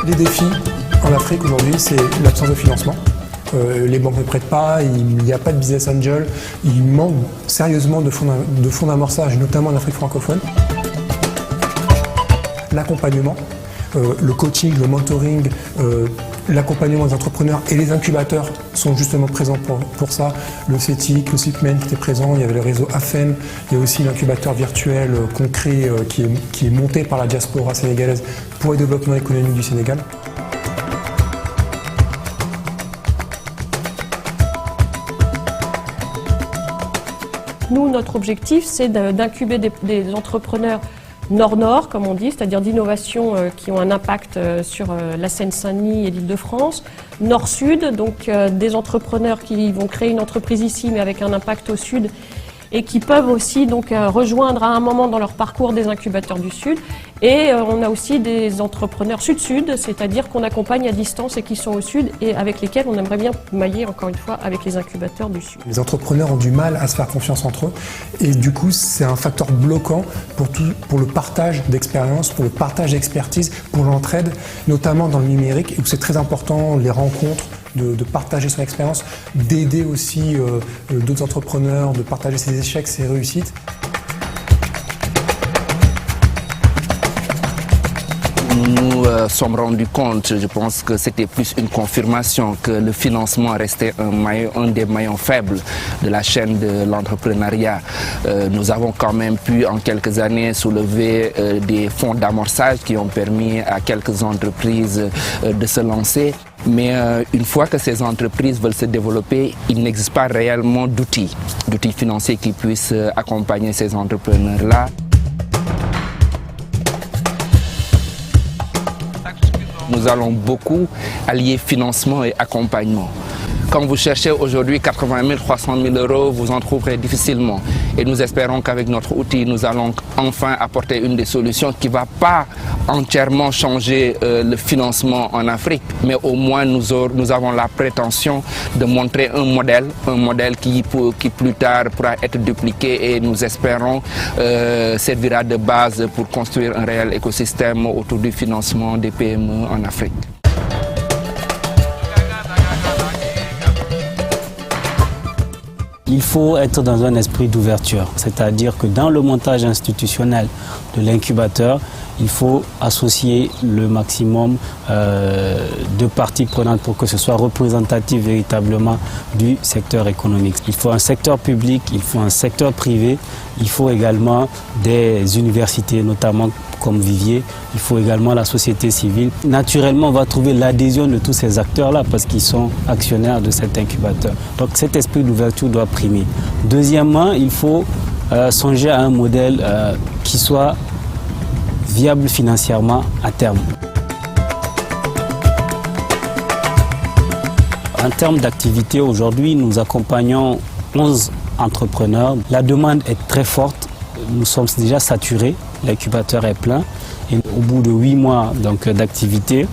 Les défis en Afrique aujourd'hui, c'est l'absence de financement. Les banques ne prêtent pas, il n'y a pas de business angel, il manque sérieusement de fonds d'amorçage, notamment en Afrique francophone. L'accompagnement, le coaching, le mentoring, l'accompagnement des entrepreneurs et les incubateurs sont justement présents pour ça. Le CETIC, le CIPMEN qui était présent, il y avait le réseau AFEM, il y a aussi l'incubateur virtuel concret qui est monté par la diaspora sénégalaise pour le développement économique du Sénégal. Nous, notre objectif, c'est d'incuber des entrepreneurs nord-nord, comme on dit, c'est-à-dire d'innovations qui ont un impact sur la Seine-Saint-Denis et l'Île-de-France. Nord-sud, donc des entrepreneurs qui vont créer une entreprise ici, mais avec un impact au sud, et qui peuvent aussi donc rejoindre à un moment dans leur parcours des incubateurs du Sud. Et on a aussi des entrepreneurs Sud-Sud, c'est-à-dire qu'on accompagne à distance et qui sont au Sud et avec lesquels on aimerait bien mailler, encore une fois, avec les incubateurs du Sud. Les entrepreneurs ont du mal à se faire confiance entre eux et du coup c'est un facteur bloquant pour le partage d'expérience, pour le partage d'expertise, pour l'entraide, notamment dans le numérique où c'est très important, les rencontres, de partager son expérience, d'aider aussi d'autres entrepreneurs, de partager ses échecs, ses réussites. Nous sommes rendus compte, je pense que c'était plus une confirmation que le financement restait un des maillons faibles de la chaîne de l'entrepreneuriat. Nous avons quand même pu en quelques années soulever des fonds d'amorçage qui ont permis à quelques entreprises de se lancer. Mais une fois que ces entreprises veulent se développer, il n'existe pas réellement d'outils financiers qui puissent accompagner ces entrepreneurs-là. Nous allons beaucoup allier financement et accompagnement. Quand vous cherchez aujourd'hui 80 000, 300 000 euros, vous en trouverez difficilement. Et nous espérons qu'avec notre outil, nous allons enfin apporter une des solutions qui ne va pas entièrement changer le financement en Afrique, mais au moins nous avons la prétention de montrer un modèle qui plus tard pourra être dupliqué et nous espérons servira de base pour construire un réel écosystème autour du financement des PME en Afrique. Il faut être dans un esprit d'ouverture, c'est-à-dire que dans le montage institutionnel de l'incubateur, il faut associer le maximum de parties prenantes pour que ce soit représentatif véritablement du secteur économique. Il faut un secteur public, il faut un secteur privé, il faut également des universités, notamment comme Vivier, il faut également la société civile. Naturellement, on va trouver l'adhésion de tous ces acteurs-là parce qu'ils sont actionnaires de cet incubateur. Donc cet esprit d'ouverture doit primer. Deuxièmement, il faut songer à un modèle qui soit viable financièrement à terme. En termes d'activité, aujourd'hui, nous accompagnons 11 entrepreneurs. La demande est très forte. Nous sommes déjà saturés. L'incubateur est plein. Et au bout de 8 mois d'activité,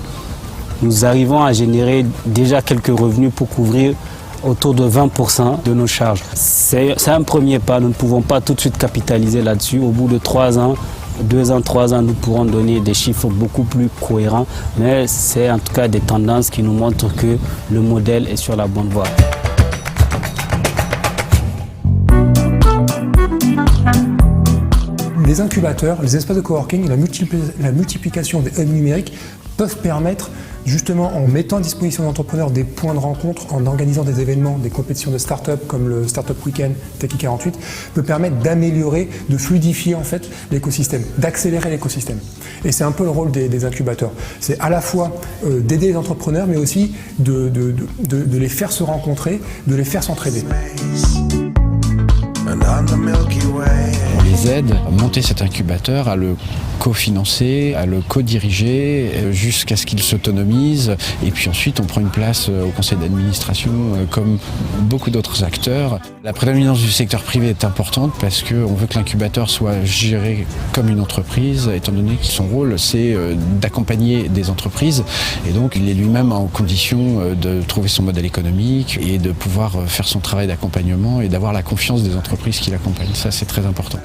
nous arrivons à générer déjà quelques revenus pour couvrir autour de 20% de nos charges. C'est un premier pas. Nous ne pouvons pas tout de suite capitaliser là-dessus. Au bout de 3 ans, 2 ans, 3 ans, nous pourrons donner des chiffres beaucoup plus cohérents, mais c'est en tout cas des tendances qui nous montrent que le modèle est sur la bonne voie. Les incubateurs, les espaces de coworking, la multiplication des hubs numériques peuvent permettre, justement en mettant à disposition des entrepreneurs des points de rencontre, en organisant des événements, des compétitions de start-up comme le Startup Weekend Techie 48, peut permettre d'améliorer, de fluidifier en fait l'écosystème, d'accélérer l'écosystème. Et c'est un peu le rôle des incubateurs. C'est à la fois d'aider les entrepreneurs, mais aussi de les faire se rencontrer, de les faire s'entraider. On les aide à monter cet incubateur, à le cofinancer, à le co-diriger jusqu'à ce qu'il s'autonomise. Et puis ensuite, on prend une place au conseil d'administration comme beaucoup d'autres acteurs. La prédominance du secteur privé est importante parce qu'on veut que l'incubateur soit géré comme une entreprise, étant donné que son rôle, c'est d'accompagner des entreprises. Et donc, il est lui-même en condition de trouver son modèle économique et de pouvoir faire son travail d'accompagnement et d'avoir la confiance des entreprises qui l'accompagnent. Ça, c'est très important.